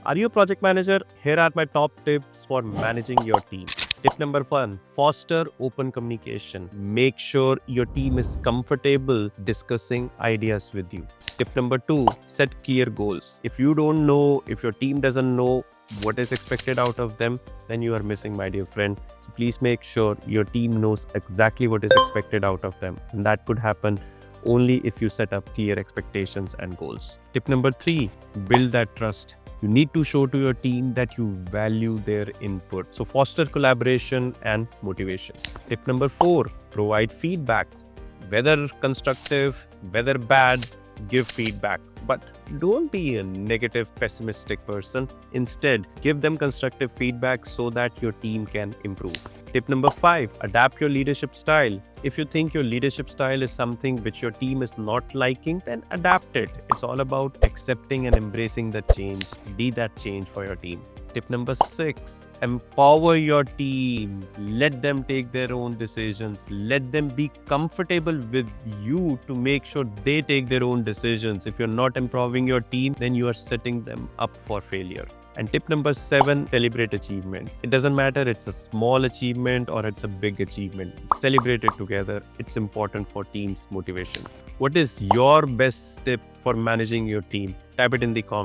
Are you a project manager? Here are my top tips for managing your team. Tip number 1, foster open communication. Make sure your team is comfortable discussing ideas with you. Tip number 2, set clear goals. If you don't know, if your team doesn't know what is expected out of them, then you are missing, my dear friend. So please make sure your team knows exactly what is expected out of them. And that could happen only if you set up clear expectations and goals. Tip number 3, build that trust. You need to show to your team that you value their input. So foster collaboration and motivation. Tip number 4, provide feedback. Whether constructive, whether bad, give feedback. But don't be a negative, pessimistic person. Instead, give them constructive feedback so that your team can improve. Tip number 5, adapt your leadership style. If you think your leadership style is something which your team is not liking, then adapt it. It's all about accepting and embracing the change. Be that change for your team. Tip number 6, empower your team. Let them take their own decisions. Let them be comfortable with you to make sure they take their own decisions. If you're not empowering your team, then you are setting them up for failure. And tip number 7, celebrate achievements. It doesn't matter it's a small achievement or it's a big achievement. Celebrate it together. It's important for team's motivation. What is your best tip for managing your team? Type it in the comments.